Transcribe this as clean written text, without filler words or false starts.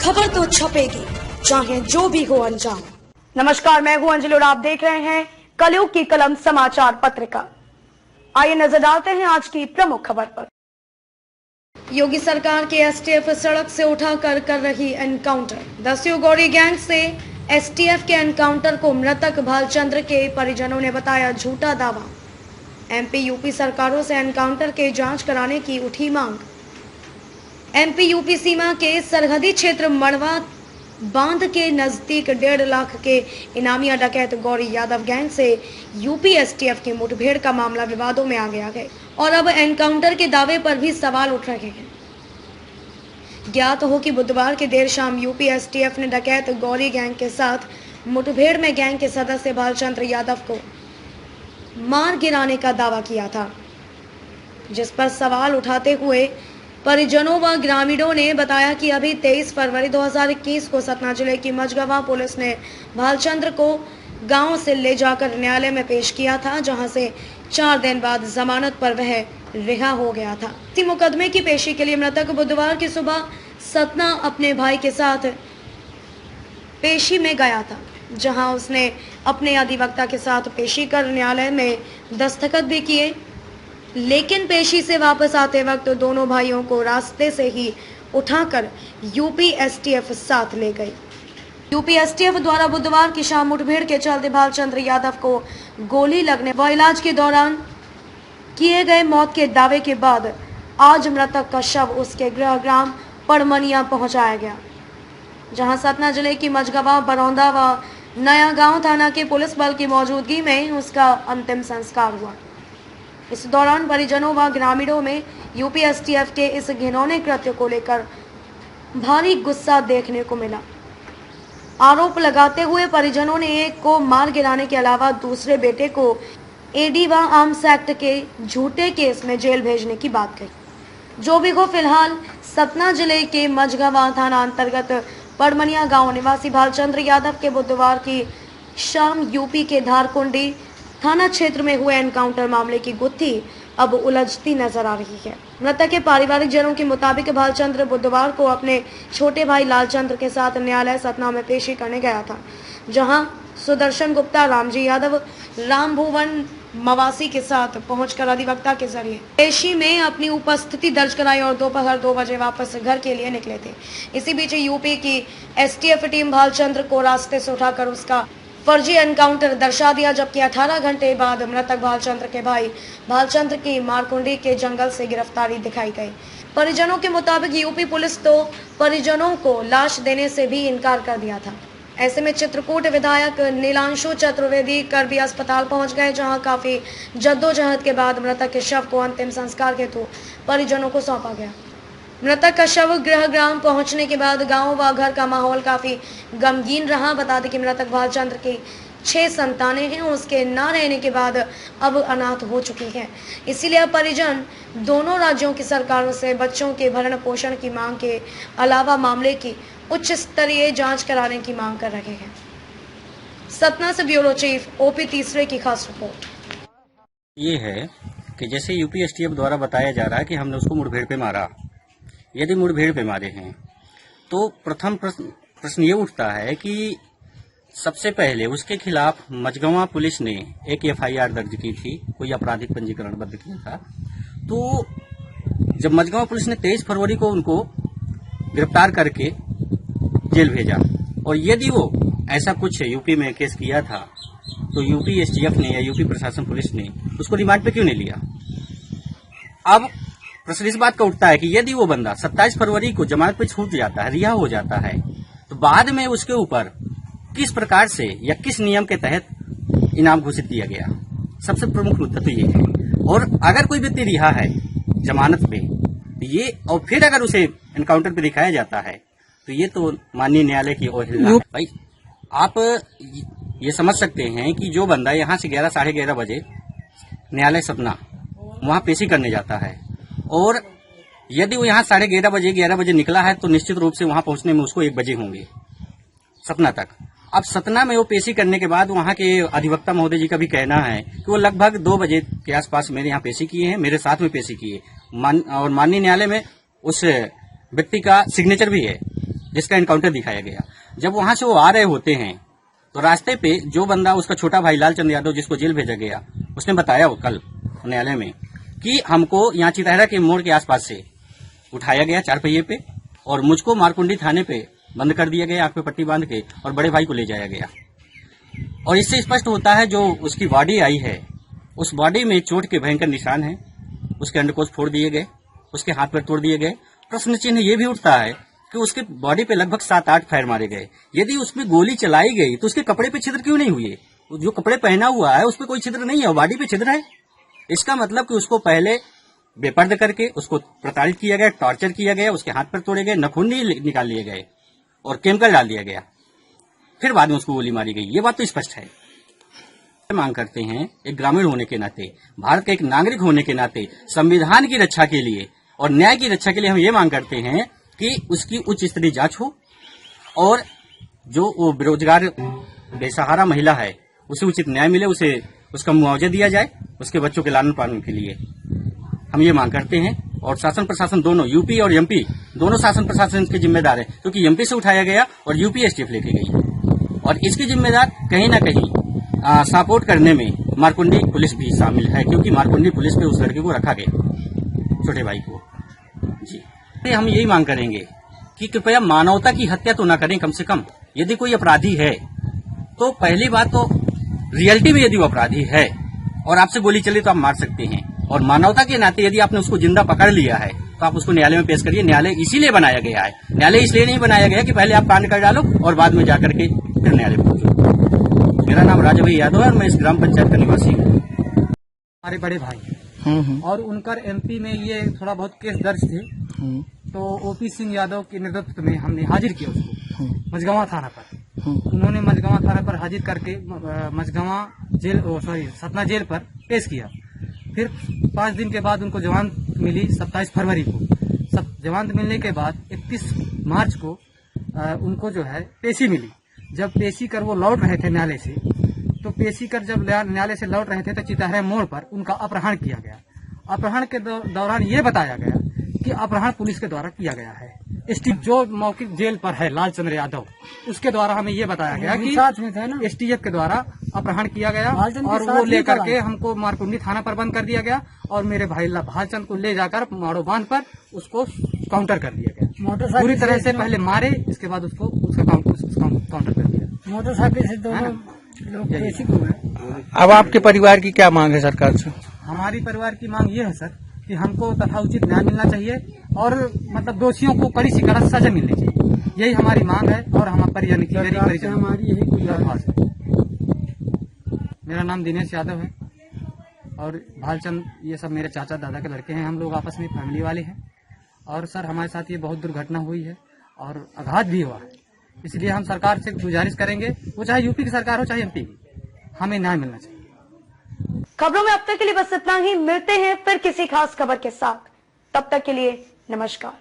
खबर तो छपेगी, चाहे जो भी हो अंजाम। नमस्कार, मैं हूं अंजलि और आप देख रहे हैं कलयुग की कलम समाचार पत्रिका। आइए नजर डालते हैं आज की प्रमुख खबर पर। योगी सरकार के एसटीएफ सड़क से उठाकर कर रही एनकाउंटर। दस्यु गौरी गैंग से एसटीएफ के एनकाउंटर को मृतक भालचंद्र के परिजनों ने बताया झूठा दावा। एमपी यूपी सरकारों से एनकाउंटर के जांच कराने की उठी मांग। एमपी यूपी सीमा के सरहदी क्षेत्र मड़वा बांध के नजदीक 1.5 लाख के इनामिया डकैत गौरी यादव गैंग से यूपी एसटीएफ की मुठभेड़ का मामला विवादों में आ गया है और अब एनकाउंटर के दावे पर भी सवाल उठ रहे हैं। ज्ञात हो कि बुधवार की देर शाम यूपी एसटीएफ ने डकैत गौरी गैंग के साथ मुठभेड़ में गैंग के सदस्य भालचंद्र यादव को मार गिराने का दावा किया था, जिस पर सवाल उठाते हुए परिजनों व ग्रामीणों ने बताया कि अभी 23 फरवरी 2021 को सतना जिले की मझगवां पुलिस ने भालचंद्र को गांव से ले जाकर न्यायालय में पेश किया था, जहां से 4 दिन बाद जमानत पर वह रिहा हो गया था। इसी मुकदमे की पेशी के लिए मृतक बुधवार की सुबह सतना अपने भाई के साथ पेशी में गया था, जहां उसने अपने अधिवक्ता के साथ पेशी कर न्यायालय में दस्तखत भी किए, लेकिन पेशी से वापस आते वक्त दोनों भाइयों को रास्ते से ही उठाकर यूपी एसटीएफ साथ ले गई। यूपी एसटीएफ द्वारा बुधवार की शाम मुठभेड़ के चलते भालचंद्र यादव को गोली लगने व इलाज के दौरान किए गए मौत के दावे के बाद आज मृतक का शव उसके गृह ग्राम पड़मनिया पहुंचाया गया, जहां सतना जिले की मझगवां, बरौंदा व नया गांव थाना के पुलिस बल की मौजूदगी में उसका अंतिम संस्कार हुआ। इस दौरान परिजनों व ग्रामीणों में यूपी एसटीएफ के इस घिनौने कृत्य को लेकर भारी गुस्सा देखने को मिला। आरोप लगाते हुए परिजनों ने एक को मार गिराने के अलावा दूसरे बेटे को एडी व आर्म्स एक्ट के झूठे केस में जेल भेजने की बात कही। जो भी हो, फिलहाल सतना जिले के मझगवां थाना अंतर्गत पड़मनिया गांव निवासी भालचंद्र यादव के बुधवार की शाम यूपी के धारकुंडी थाना क्षेत्र में हुए एनकाउंटर मामले की गुत्थी अब उलझती नजर आ रही है। मृतक के पारिवारिक जनों के मुताबिक भालचंद्र बुधवार को अपने छोटे भाई लालचंद्र के साथ न्यायालय सतना में पेशी करने गया था, जहां सुदर्शन गुप्ता, रामजी यादव, राम भुवन मवासी के साथ पहुंचकर अधिवक्ता के जरिए पेशी में अपनी उपस्थिति दर्ज कराई और दोपहर 2 बजे वापस घर के लिए निकले थे। इसी बीच यूपी की एसटीएफ टीम भालचंद्र को रास्ते से उठाकर उसका फर्जी एनकाउंटर दर्शा दिया, जबकि 18 घंटे बाद मृतक भालचंद्र के भाई भालचंद्र की मारकुंडी के जंगल से गिरफ्तारी दिखाई गई। परिजनों के मुताबिक यूपी पुलिस तो परिजनों को लाश देने से भी इनकार कर दिया था। ऐसे में चित्रकूट विधायक नीलांशु चतुर्वेदी करबी अस्पताल पहुंच गए, जहां काफी जद्दोजहद के बाद मृतक के शव को अंतिम संस्कार हेतु परिजनों को सौंपा गया। मृतक का शव गृह ग्राम पहुंचने के बाद गांव व घर का माहौल काफी गमगीन रहा। बता दें कि मृतक भालचंद्र की 6 संतानें हैं, उसके न रहने के बाद अब अनाथ हो चुकी हैं। इसीलिए अब परिजन दोनों राज्यों की सरकारों से बच्चों के भरण पोषण की मांग के अलावा मामले की उच्च स्तरीय जांच कराने की मांग कर रहे हैं। सतना से ब्यूरो चीफ ओपी तीसरे की खास रिपोर्ट। ये है कि जैसे यूपी एसटीएफ द्वारा बताया जा रहा है कि हमने उसको मुठभेड़ पे मारा। यदि मुठभेड़ पे मारे हैं तो प्रथम प्रश्न ये उठता है कि सबसे पहले उसके खिलाफ मझगवां पुलिस ने एक एफआईआर दर्ज की थी, कोई आपराधिक पंजीकरणबद्ध किया था। तो जब मझगवां पुलिस ने 23 फरवरी को उनको गिरफ्तार करके जेल भेजा और यदि वो ऐसा कुछ यूपी में केस किया था तो यूपी एसटीएफ ने या यूपी प्रशासन पुलिस ने उसको रिमांड पे क्यों नहीं लिया। अब प्रश्न इस बात का उठता है कि यदि वो बंदा 27 फरवरी को जमानत पे छूट जाता है, रिहा हो जाता है, तो बाद में उसके ऊपर किस प्रकार से या किस नियम के तहत इनाम घोषित किया गया, सबसे प्रमुख मुद्दा तो ये है। और अगर कोई व्यक्ति रिहा है जमानत पे ये और फिर अगर उसे एनकाउंटर पे दिखाया जाता है तो ये तो माननीय न्यायालय की अवहेलना है। भाई आप ये समझ सकते हैं कि जो बंदा यहाँ से 11 साढ़े 11 बजे न्यायालय सतना वहाँ पेशी करने जाता है और यदि वो यहाँ साढ़े 11 बजे निकला है तो निश्चित रूप से वहाँ पहुँचने में उसको 1 बजे होंगे सतना तक। अब सतना में वो पेशी करने के बाद वहाँ के अधिवक्ता महोदय जी का भी कहना है कि वो लगभग 2 बजे के आसपास मेरे यहाँ पेशी किए हैं, मेरे साथ में पेशी किए और माननीय न्यायालय में उस व्यक्ति का सिग्नेचर भी है। जिसका एनकाउंटर दिखाया गया। जब वहां से वो आ रहे होते हैं तो रास्ते पे जो बंदा, उसका छोटा भाई लालचंद यादव, जिसको जेल भेजा गया, उसने बताया वो कल न्यायालय में कि हमको यहाँ चितहरा के मोड़ के आसपास से उठाया गया 4 पहिए पे और मुझको मारकुंडी थाने पे बंद कर दिया गया, आंख पे पट्टी बांध के, और बड़े भाई को ले जाया गया। और इससे स्पष्ट होता है जो उसकी बॉडी आई है, उस बॉडी में चोट के भयंकर निशान हैं, उसके अंडकोश फोड़ दिए गए, उसके हाथ पैर तोड़ दिए गए। प्रश्न चिन्ह ये भी उठता है कि उसके बॉडी पे लगभग 7-8 फायर मारे गए। यदि उसमें गोली चलाई गई तो उसके कपड़े पे छिद्र क्यों नहीं हुए? जो कपड़े पहना हुआ है उस पर कोई छिद्र नहीं है, बॉडी पे छिद्र है। इसका मतलब कि उसको पहले बेपर्द करके उसको प्रताड़ित किया गया, टॉर्चर किया गया, उसके हाथ पैर तोड़े गए, नखून निकाल लिए गए और केमिकल डाल दिया गया, फिर बाद में उसको गोली मारी गई। ये बात तो स्पष्ट है। मांग करते हैं एक ग्रामीण होने के नाते, भारत का एक नागरिक होने के नाते, संविधान की रक्षा के लिए और न्याय की रक्षा के लिए हम ये मांग करते हैं कि उसकी उच्च स्तरीय जांच हो और जो वो बेरोजगार बेसहारा महिला है उसे उचित न्याय मिले, उसे उसका मुआवजा दिया जाए उसके बच्चों के लालन पालन के लिए। हम ये मांग करते हैं और शासन प्रशासन दोनों, यूपी और एमपी दोनों शासन प्रशासन इसके जिम्मेदार है, क्योंकि एमपी से उठाया गया और यूपी एसटीएफ लेके गई है और इसकी जिम्मेदार कहीं ना कहीं सपोर्ट करने में मारकुंडी पुलिस भी शामिल है, क्योंकि मारकुंडी पुलिस पे उस लड़के को रखा गया, छोटे भाई को। जी हम यही मांग करेंगे कि कृपया मानवता की हत्या तो ना करें। कम से कम यदि कोई अपराधी है तो पहली बात तो रियलिटी में यदि वो अपराधी है और आपसे गोली चली तो आप मार सकते हैं, और मानवता के नाते यदि आपने उसको जिंदा पकड़ लिया है तो आप उसको न्यायालय में पेश करिए। न्यायालय इसीलिए बनाया गया है, न्यायालय इसलिए नहीं बनाया गया कि पहले आप कांड कर डालो और बाद में जाकर के फिर न्यायालय पहुंचो। मेरा नाम राजाभाई यादव है और मैं इस ग्राम पंचायत का निवासी हूँ। हमारे बड़े भाई और उनकर एमपी में ये थोड़ा बहुत केस दर्ज थे, तो ओपी सिंह यादव के नेतृत्व में हमने हाजिर किया उसको मझगांवा थाना पर। उन्होंने मझगांवा थाना पर हाजिर करके मझगांवा जेल, सतना जेल पर पेश किया। फिर 5 दिन के बाद उनको जमानत मिली 27 फरवरी को। जमानत मिलने के बाद 31 मार्च को उनको जो है पेशी मिली। जब पेशी कर वो लौट रहे थे न्यायालय से, तो पेशी कर जब न्यायालय से लौट रहे थे तो चितहरा मोड़ पर उनका अपहरण किया गया। अपहरण के दौरान ये बताया गया कि अपहरण पुलिस के द्वारा किया गया है। एसटीएफ जो मौखिक जेल पर है लालचंद यादव, उसके द्वारा हमें ये बताया गया कि एसटीएफ के द्वारा अपहरण किया गया और वो लेकर के हमको मारकुंडी थाना पर बंद कर दिया गया और मेरे भाई भालचंद को ले जाकर माड़ो बांध पर उसको काउंटर कर दिया गया। पूरी तरह से पहले मारे, इसके बाद उसको काउंटर कर दिया। मोटरसाइकिल से दोनों लोग पेशी को गए। अब आपके परिवार की क्या मांग है सरकार से? हमारी परिवार की मांग ये है सर कि हमको तथा उचित न्याय मिलना चाहिए और मतलब दोषियों को कड़ी से कड़ा सजा मिलनी चाहिए, यही हमारी मांग है। और हम परिजन की हमारी यही गुजारिश है। मेरा नाम दिनेश यादव है और भालचंद ये सब मेरे चाचा दादा के लड़के हैं। हम लोग आपस में फैमिली वाले हैं और सर हमारे साथ ये बहुत दुर्घटना हुई है और आघात भी हुआ है। इसलिए हम सरकार से गुजारिश करेंगे, वो चाहे यूपी की सरकार हो चाहे एमपी की, हमें न्याय मिलना चाहिए। खबरों में अब तक के लिए बस इतना ही। मिलते हैं फिर किसी खास खबर के साथ, तब तक के लिए नमस्कार।